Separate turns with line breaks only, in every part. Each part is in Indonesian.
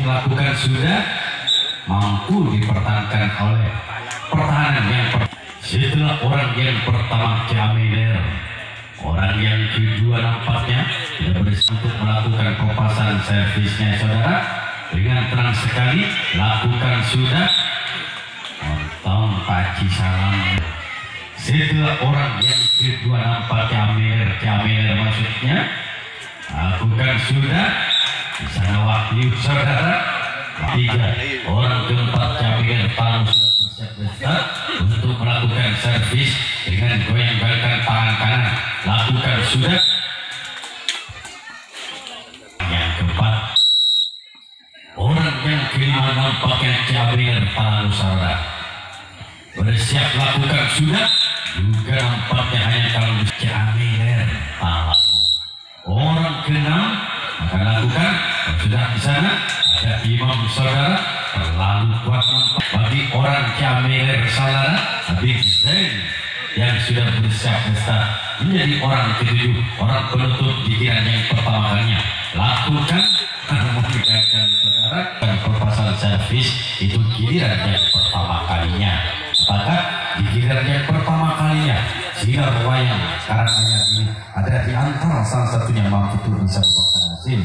dilakukan sudah mampu dipertahankan oleh pertahanan yang setelah orang yang pertama Jaminer, orang yang kedua nampaknya tidak berhasil untuk melakukan pelepasan servisnya saudara. Dengan tenang sekali lakukan sudah potong Paci Salam. Setelah orang yang kedua nampak Jaminer maksudnya lakukan sudah di sana Wahyu saudara. Tiga orang keempat Jaminer Palu sudah bersiap untuk melakukan servis dengan goyang-goyangkan tangan kanan. Lakukan sudah yang keempat. Orang yang kelima nampaknya Jaminer Palu saudara bersiap lakukan sudah juga nampaknya hanya kalau Jaminer Palu. Orang keenam akan lakukan sudah di sana ada imam saudara terlalu kuat bagi orang Jaminer saudara. Habib Zain yang sudah bersiap menjadi orang ketujuh, orang penutup pikiran yang pertama kalinya lakukan meninggalkan saudara dan pelepasan servis itu giliran yang pertama kalinya. Apakah di giliran yang pertama kalinya sinar wayang Karanganyar ini ada di antara salah satunya mampu turun bisa membawa hasil.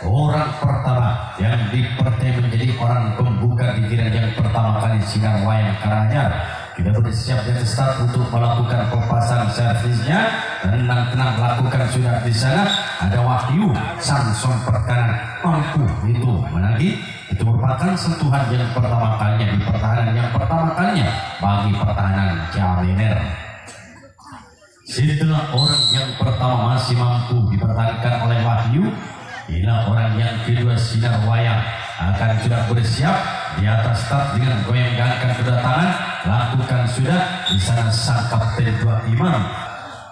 Orang pertama yang dipercaya menjadi orang pembuka di giliran yang pertama kali sinar wayang Karanganyar kita bersiap dan start untuk melakukan pelepasan servisnya. Tenang-tenang lakukan sudah di sana ada Wahyu sang sompet kanan mampu itu menagih. Itu merupakan sentuhan yang pertama kalinya di pertahanan yang pertama kalinya bagi pertahanan Jaminer. Setelah orang yang pertama masih mampu dipertahankan oleh Wahyu, bila orang yang kedua sinar wayang akan sudah bersiap di atas start dengan goyang-goyangkan kedua tangan. Lakukan sudah di sana sang kapten dua imam.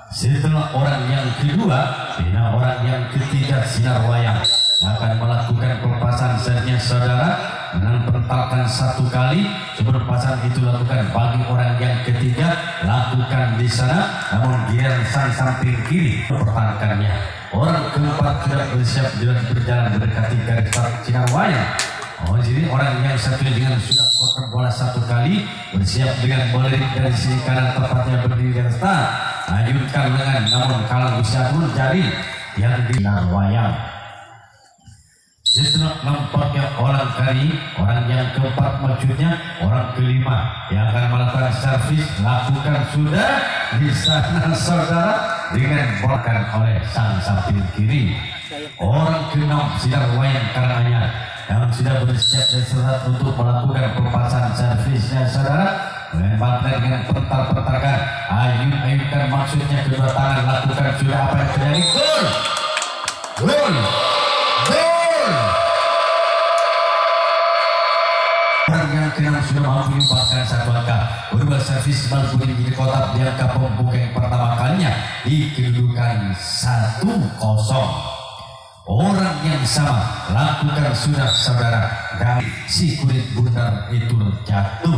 Setelah orang yang kedua, bila orang yang ketiga sinar wayang akan melakukan pelepasan sernya saudara dengan pentalkan satu kali. Pelepasan itu lakukan bagi orang yang ketiga lakukan di sana, namun giliran sang samping kiri pertahankannya. Orang keempat sudah bersiap berjalan mendekati garis start sinar wayang. Jadi orang yang satu dengan sudah potong bola satu kali bersiap dengan melirik dari sisi kanan tepatnya berdiri dan start. Lanjutkan dengan namun kalau bisa pun jari yang di wayang. Setelah nampaknya orang kali orang yang keempat maksudnya orang kelima yang akan melakukan servis lakukan sudah di sana saudara dengan bolakan oleh sang samping kiri. Orang keenam sinar wayang Karanganyar yang sudah bersiap dan serat untuk melakukan pelepasan servisnya saudara melempar dengan pental-pentalkan ayun-ayunkan maksudnya kedua tangan lakukan sudah apa yang terjadi. Gol gol gol. Orang yang keenam sudah mampu menyumbangkan satu angka berubah servis mampu menjadi kotak di angka pembuka yang pertama kalinya di kedudukan 1-0. Orang yang sama lakukan sudah saudara dari si kulit bundar itu jatuh.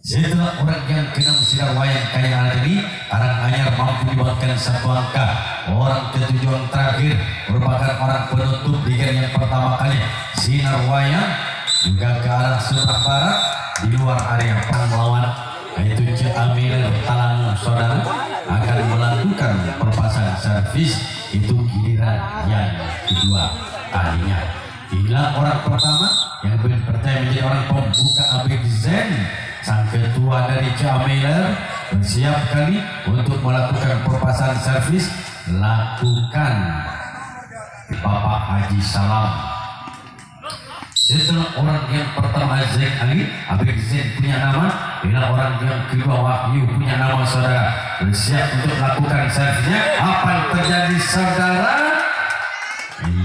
Setelah orang yang keenam sinar wayang Karanganyar ini Karanganyar mampu dibuatkan satu angka. Orang ketujuh yang terakhir merupakan orang penutup di game yang pertama kali sinar wayang juga ke arah sebelah barat di luar area penglawan yaitu Jaminer Talang saudara akan melakukan pelepasan servis itu giliran yang kedua kalinya. Bila orang pertama yang percaya menjadi orang pembuka Habib Zain sang ketua dari Jaminer bersiap kali untuk melakukan pelepasan servis. Lakukan Bapak Haji Salam. Setelah orang yang pertama Zain Ali Habib Zain punya nama, bila orang yang kedua Wahyu punya nama saudara bersiap untuk melakukan servisnya. Apa yang terjadi saudara?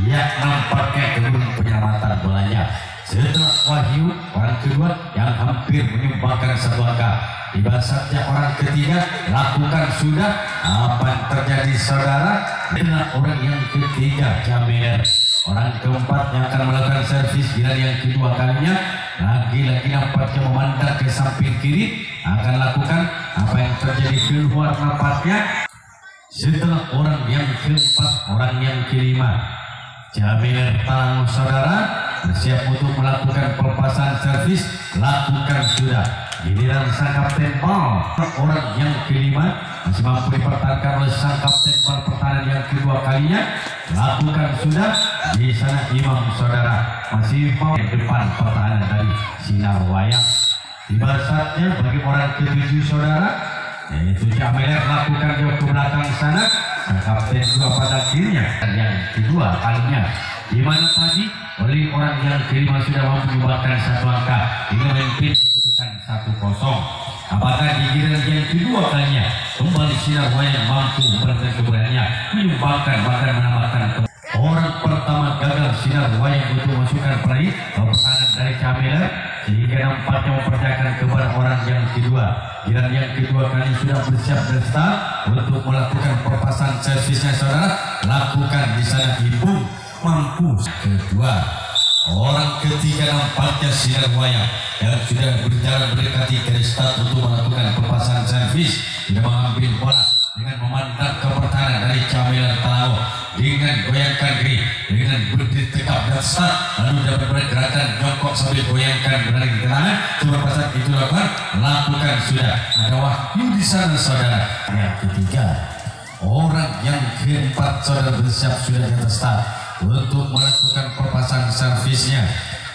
Ya nampaknya kebun penyelamatan bolanya. Setelah Wahyu orang kedua yang hampir menyumbangkan satu angka, tiba saatnya orang ketiga lakukan sudah. Apa yang terjadi saudara? Dengan orang yang ketiga Jaminer, orang keempat yang akan melakukan servis giliran yang kedua kalinya. Lagi-lagi nampaknya memandang ke samping kiri akan lakukan apa yang terjadi keluar nampaknya. Setelah orang yang keempat orang yang kelima Jamil Talang saudara bersiap untuk melakukan pelepasan servis, lakukan sudah. Giliran sang kapten bal orang yang kelima masih mampu dipertahankan oleh sang kapten bal pertahanan yang kedua kalinya, lakukan sudah. Di sana Imam saudara masih mau depan pertahanan dari Sinar Wayang. Tiba saatnya bagi orang ketujuh saudara, yaitu Jamil lakukan jauh ke belakang sana. Sang kapten dua pada akhirnya yang kedua kalinya, di mana tadi oleh orang yang kelima sudah mampu menyumbangkan satu angka hingga memimpin dikedudukan 1-0. Apakah di giliran yang kedua kalinya kembali Sinar Wayang mampu memberikan keberaniannya menyumbangkan bahkan menambahkan orang pertama gagal Sinar Wayang untuk masukkan peraih pertahanan dari Jamil sehingga nampaknya mempercayakan kepada orang yang kedua. Giliran yang kedua kali sudah bersiap dan start untuk melakukan perpasan servisnya saudara, lakukan di sana ibu mampu. Kedua orang ketiga nampaknya Sinar Wayang yang sudah berjalan mendekati garis start untuk melakukan perpasan servis, sudah mengambil bola dengan memandang ke pertahanan dari Jamil Talang dengan goyangkan diri dengan berdiri tegap dan start, lalu dapat bergerakan jongkok sambil goyangkan berada di tengah. Coba pasang itu lakukan sudah. Ada Wahyu di sana saudara. Yang ketiga orang yang keempat saudara bersiap sudah di atas start untuk melakukan perpasan servisnya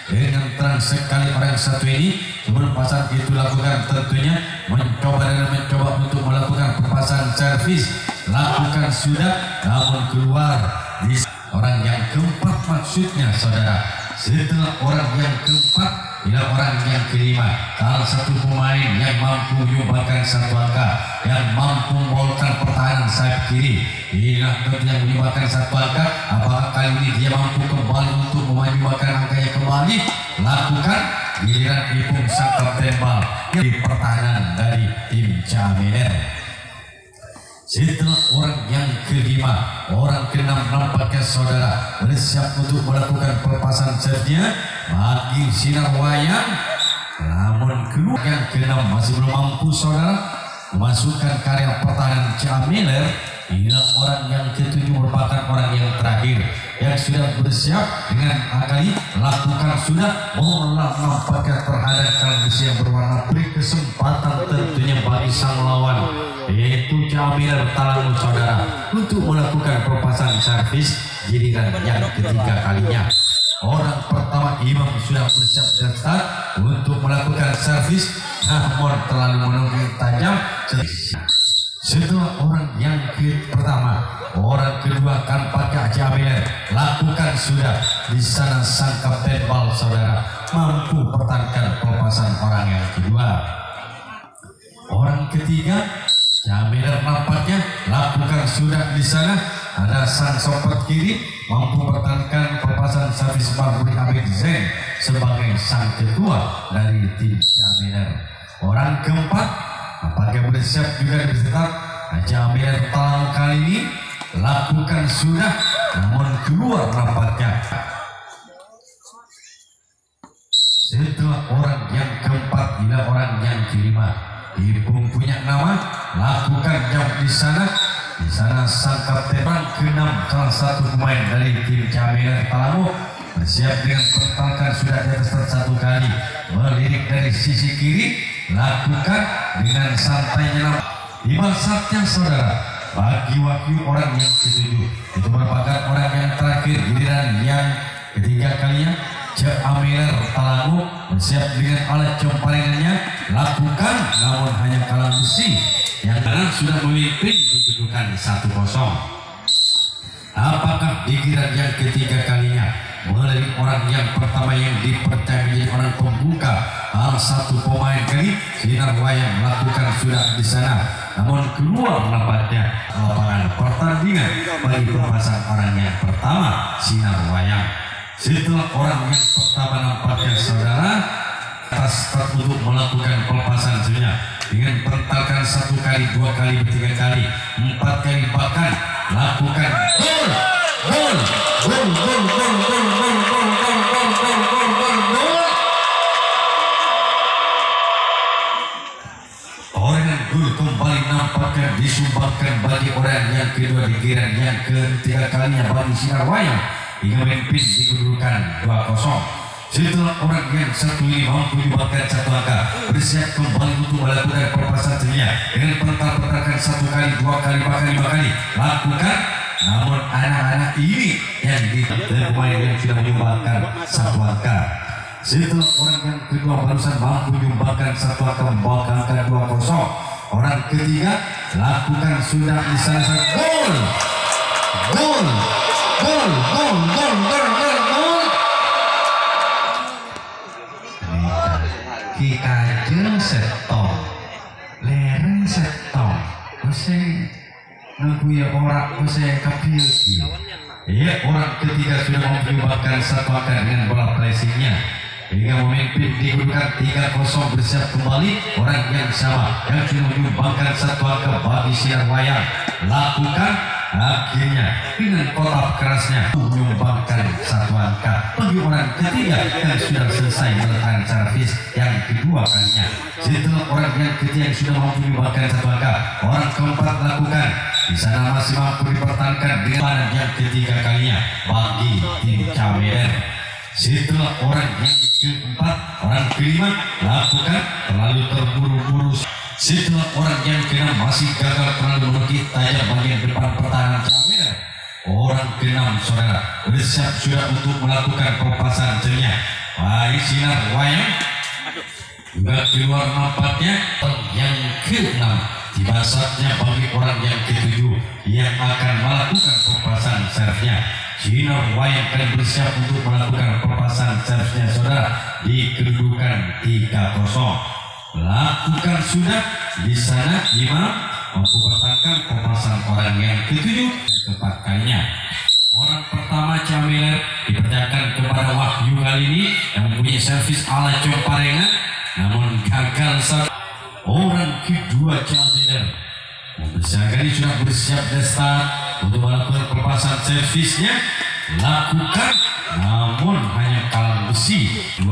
dengan terang sekali. Orang satu ini sebelum pasang itu lakukan tentunya mencoba untuk melakukan perpasan servis, lakukan sudah namun keluar. Di orang yang keempat maksudnya saudara, setelah orang yang keempat inilah orang yang kelima, salah satu pemain yang mampu menyumbangkan satu angka, yang mampu membolkan pertahanan sayap kiri. Inilah yang menyumbangkan satu angka. Apakah kali ini dia mampu kembali untuk menyumbangkan angkanya kembali? Lakukan. Giliran Ipung sang kapten bal di pertahanan dari tim Jamil. Setelah orang yang kelima, orang keenam nampaknya saudara bersiap untuk melakukan pelepasan servisnya bagi Sinar Wayang. Namun keluar yang keenam masih belum mampu saudara memasukkan karya pertahanan Jamil. Inilah orang yang ketujuh merupakan orang yang terakhir yang sudah bersiap dengan kali lakukan sudah mengolah nampaknya terhadap kondisi yang berwarna, beri kesempatan tentunya bagi sang lawan yaitu Jamil Talang saudara untuk melakukan perpasan servis giliran yang ketiga kalinya. Orang pertama Imam sudah bersiap dan start untuk melakukan servis, namun terlalu menunggu tajam. Setelah orang yang pertama, orang kedua kan pakai Jamil lakukan sudah. Di sana sang kapten bal saudara mampu pertahankan pelepasan orang yang kedua. Orang ketiga Jamil nampaknya lakukan sudah. Di sana ada sang sopet kiri mampu pertahankan pelepasan servis Barburi Abid Zain sebagai sang ketua dari tim Jamil. Orang keempat apakah bersiap juga bersiap Jamil Talang kali ini lakukan sudah namun keluar nampaknya. Setelah orang yang keempat inilah orang yang kelima, Ipung punya nama, lakukan jam di sana. Di sana sang kapten orang keenam salah satu pemain dari tim Jamil Talang bersiap dengan pertahankan sudah di atas satu kali melirik dari sisi kiri, lakukan dengan santainya. Tiba saatnya saudara bagi Wahyu orang yang ketujuh, itu merupakan orang yang terakhir giliran yang ketiga kalinya. Jamil Talang bersiap dengan alat jemparingannya, lakukan namun hanya kalang besi yang kanan sudah memimpin dikedudukan 1-0. Apakah di giliran yang ketiga kalinya melalui orang yang pertama yang dipercaya menjadi orang pembuka, salah satu pemain kali Sinar Wayang melakukan sudah di sana, namun keluar nampaknya lapangan pertandingan bagi pelepasan orang yang pertama Sinar Wayang. Setelah orang yang pertama nampaknya saudara atas untuk melakukan pelepasan sebenarnya dengan pertahankan 1 kali, 2 kali, 3 kali, 4 kali bahkan lakukan gol, gol, gol, gol, gol, gol, gol, gol, gol, gol, gol, gol, gol, gol. Orang gol kembali nampaknya disumbangkan bagi orang yang kedua di giliran yang ketiga kalinya bagi Sinar Wayang. hingga memimpin di kedudukan 2-0. Setelah orang yang satu ini mampu menyumbangkan satu angka, bersiap kembali untuk melakukan perpasan dunia dengan pental-pentalkan 1 kali, 2 kali, bahkan 5 kali lakukan. Namun anak-anak ini yang pemain yang sudah menyumbangkan 1 angka. Setelah orang yang kedua barusan mampu menyumbangkan 1 angka, membawa angka 2-0. Orang ketiga lakukan sudah di sana gol. Kita jeng setong, lereng setong, kose nunggu ya orang kose kapil. Iya, orang ketiga sudah menyumbangkan 1 angka dengan bola pressingnya hingga memimpin di kedudukan 3-0. Bersiap kembali orang yang sama yang sudah menyumbangkan 1 angka bagi Sinar Wayang lakukan. Akhirnya dengan kotak kerasnya menyumbangkan 1 angka bagi orang ketiga yang sudah selesai meletakkan servis yang kedua kalinya. Setelah orang yang ketiga yang sudah mampu menyumbangkan 1 angka, orang keempat lakukan. Di sana masih mampu dipertahankan dengan yang ketiga kalinya bagi tim Camer. Setelah orang yang keempat, orang kelima lakukan terlalu terburu-buru. Setelah orang yang keenam masih gagal terlalu menukik tajam bagian depan pertahanan Camer. Orang keenam saudara bersiap sudah untuk melakukan perpasan jelinya. Baik Sinar Wayang juga keluar nampaknya yang keenam. Tiba saatnya bagi orang yang ketujuh yang akan melakukan perpasan servisnya. Sinar Wayang akan bersiap untuk melakukan perpasan servisnya saudara di kedudukan 3-0. Lakukan sudah di sana 5 mampu bertangkap perpasan orang yang ketujuh keempat kalinya. Orang pertama Camer dipercayakan kepada Wahyu kali ini yang mempunyai servis ala Comparengan, namun gagal saat orang kedua Camer mempersiapkan sudah bersiap start untuk melakukan perpasan servisnya lakukan, namun hanya kalang besi 2.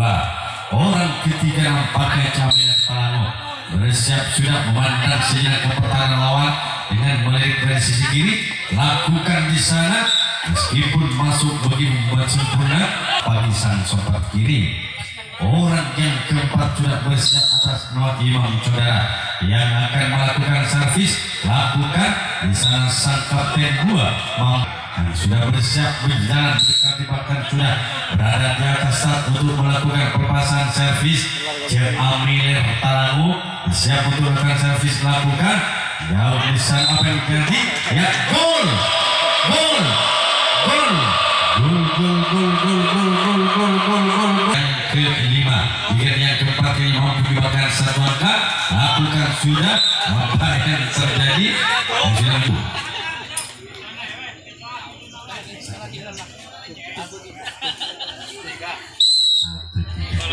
Orang ketiga nampaknya Camer Talano bersiap sudah memandang sinyal ke pertahanan lawan dengan melirik dari sisi kiri lakukan di sana meskipun masuk bagi membuat sempurna bagi sang sobat kiri. Orang yang keempat sudah bersiap atas nama imam saudara yang akan melakukan servis lakukan di sana sang kapten 2 yang sudah bersiap berjalan mendekati bahkan sudah berada di atas start untuk melakukan perpasan servis. Amir Talangu bersiap untuk melakukan servis lakukan jauh di sana apa yang terjadi ya gol yang kelima hingga yang keempat ini mampu dibakar 1 angka lakukan sudah apa yang terjadi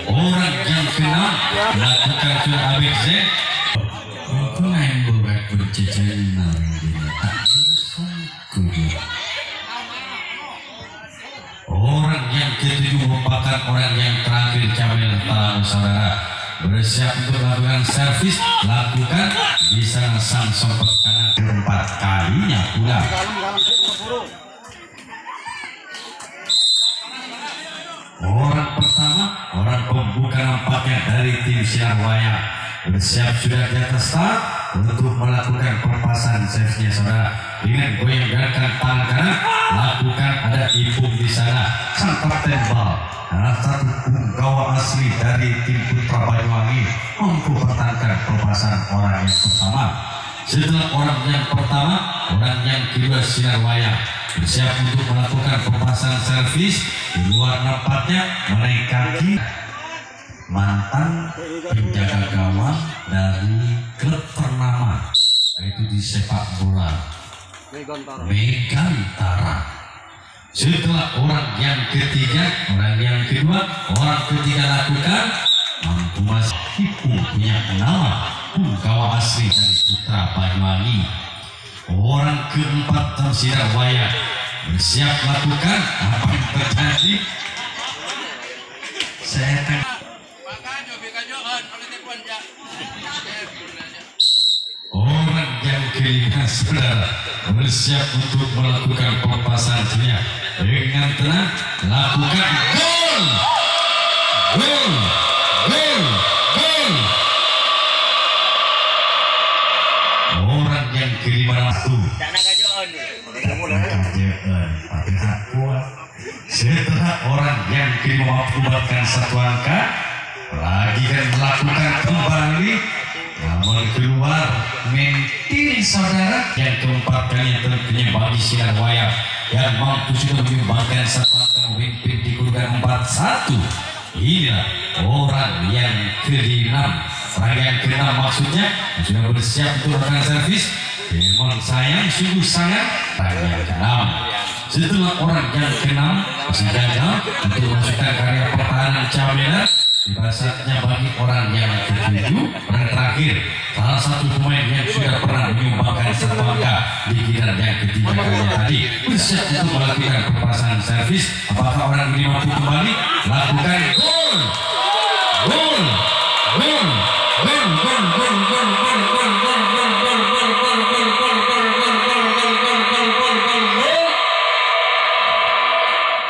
orang yang keenam lakukan sudah ABC pemain borak berjajaran orang yang ketujuh merupakan orang yang terakhir Camer Talano saudara bersiap untuk melakukan servis lakukan di sana sang sobat kanan 4 kalinya pula. Orang pertama, orang pembuka nampaknya dari tim Sinar Wayang bersiap sudah di atas start untuk melakukan perpasan servisnya saudara dengan goyang gerakan tangan kanan lakukan ada Ipung di sana sang kapten bal salah satu punggawa asli dari tim Putra Banyuwangi mampu pertahankan perpasan orang yang pertama. Setelah orang yang pertama, orang yang kedua Sinar Wayang bersiap untuk melakukan perpasan servis di luar nampaknya menaik kaki mantan penjaga gawang dari klub ternama yaitu di sepak bola Megantara. Setelah orang yang ketiga, orang yang kedua, orang ketiga lakukan mampu meskipun punya nama punggawa asli dari Putra Banyuwangi. Orang keempat Sinar Wayang bersiap lakukan apa yang terjadi. Saya orang yang kelima saudara bersiap untuk melakukan perpasan jelinya dengan tenang lakukan gol. Gol. Orang yang ke-51 setelah orang yang ke-50 satu angka lagi dan melakukan kembali, namun keluar mentil saudara. Yang keempat kalinya tentunya bagi sinar wayang yang mampu sudah menyumbangkan satu angka memimpin di kedudukan 4-1. Inilah orang yang ke-6. Orang yang ke-6 maksudnya sudah bersiap untuk melakukan servis. Memang sayang, sungguh sangat. Orang yang ke-6 setelah orang yang ke-6 masih gagal untuk memasukkan karya pertahanan Camela. Tiba saatnya bagi orang yang ke-7, orang terakhir, salah satu pemain yang sudah pernah menyumbangkan satu angka di giliran yang ketiga kalinya tadi, bersiap untuk melakukan perpasangan servis. Apakah orang ini mampu kembali lakukan gol?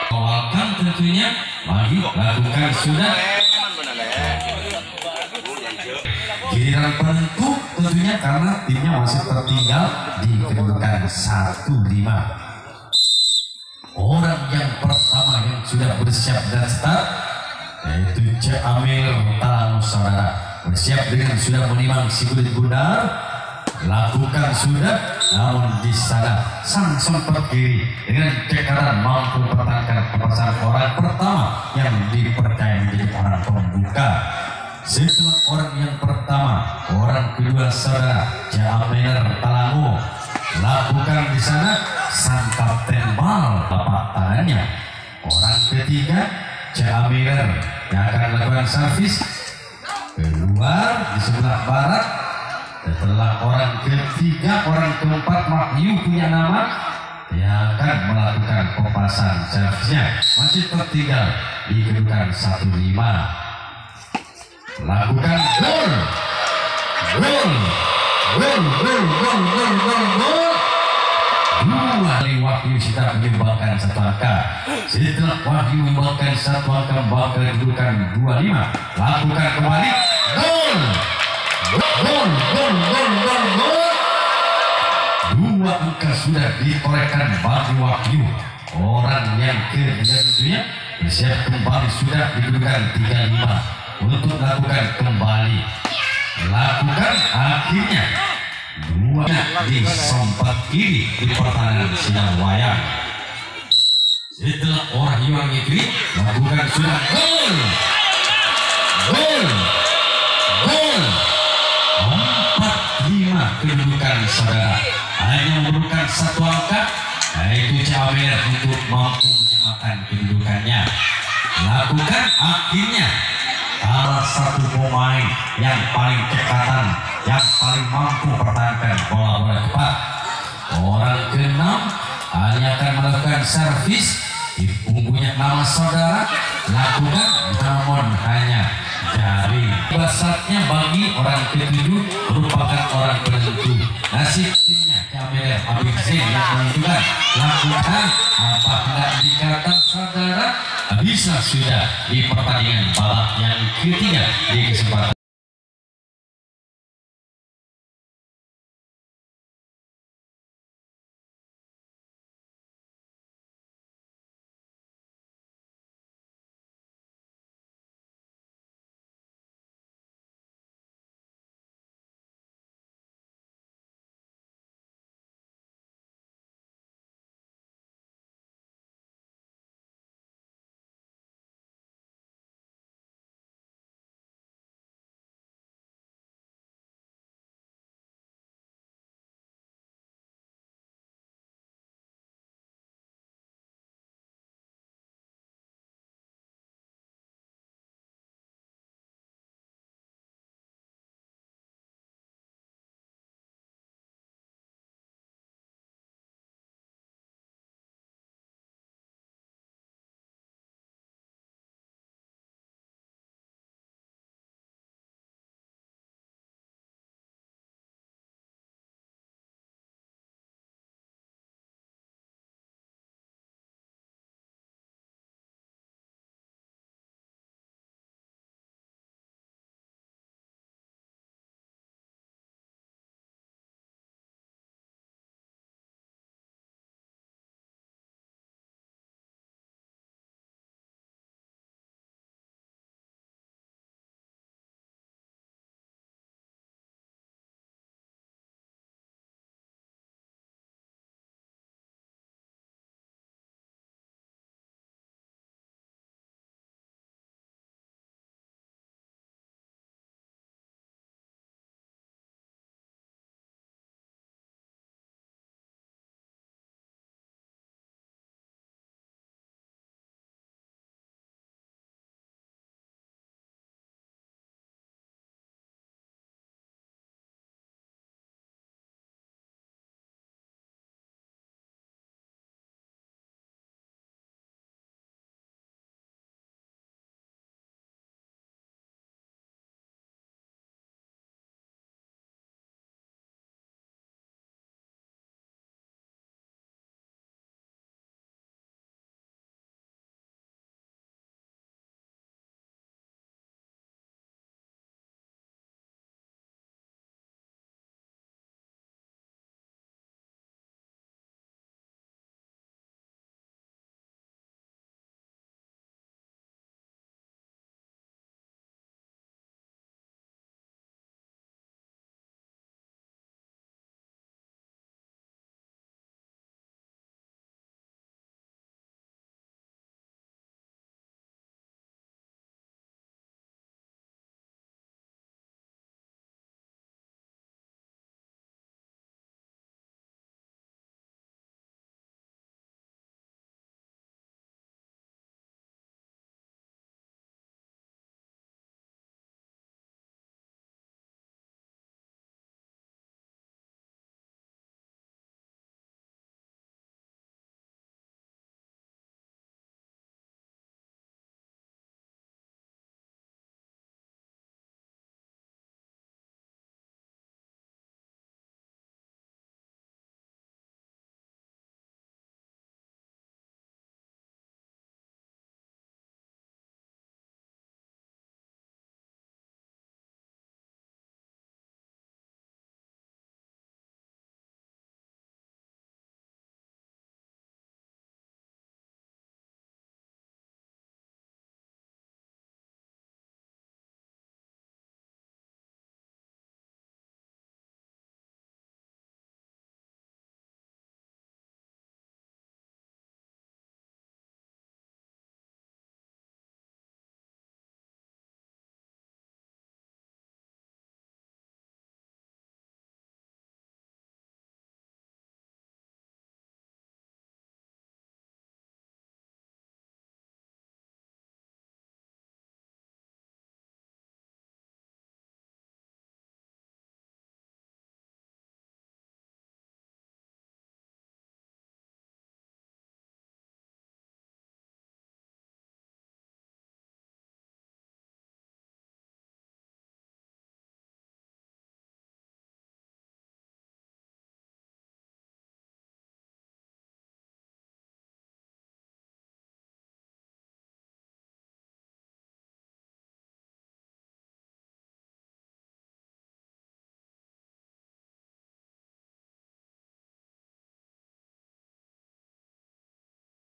Awalkan tentunya bagi lakukan sudah. Giliran penentu tentunya karena timnya masih tertinggal di kedudukan 1-5. Orang yang pertama yang sudah bersiap dan start yaitu Cek Amir Talang saudara, bersiap dengan sudah menimang si kulit bundar, lakukan sudah, namun di sana sang sempat kiri dengan cekaran mampu pertahankan perpasangan orang pertama yang dipercaya menjadi orang pembuka. Setelah orang yang pertama, orang kedua saudara Jamir Talango lakukan di sana sang kapten bal tapak tangannya. Orang ketiga Jamir yang akan melakukan servis keluar di sebelah barat. Setelah orang ketiga, orang keempat Wahyu punya nama yang akan melakukan pemasangan servisnya, masih tertinggal di kedudukan 1-5. Lakukan gol. Dua dari Wahyu sudah menyumbangkan satu angka. Setelah Wahyu menyumbangkan satu angka bakal kedudukan 25. Lakukan kembali gol. Dua angka sudah dikorekkan bagi Wahyu. Orang yang ke-3 bersiap kembali sudah dikedudukan 35 untuk melakukan kembali. Lakukan akhirnya dua di sempat kiri di pertahanan sinar wayang. Setelah orang yang itu lakukan sudah gol. 4-5 kedudukan saudara, hanya memerlukan satu angka yaitu Jamir untuk mampu menyamakan kedudukannya. Lakukan akhirnya salah satu pemain yang paling cekatan, yang paling mampu pertahankan bola-bola cepat. Orang ke-6 hanya akan melakukan servis di punggungnya nama saudara. Lakukan namun hanya jari. Saatnya bagi orang ke-7 merupakan orang penentu. Nasib timnya Jamil Habib Zain yang menentukan. Lakukan apa hendak dikatakan saudara bisa sudah di pertandingan babak yang ketiga di kesempatan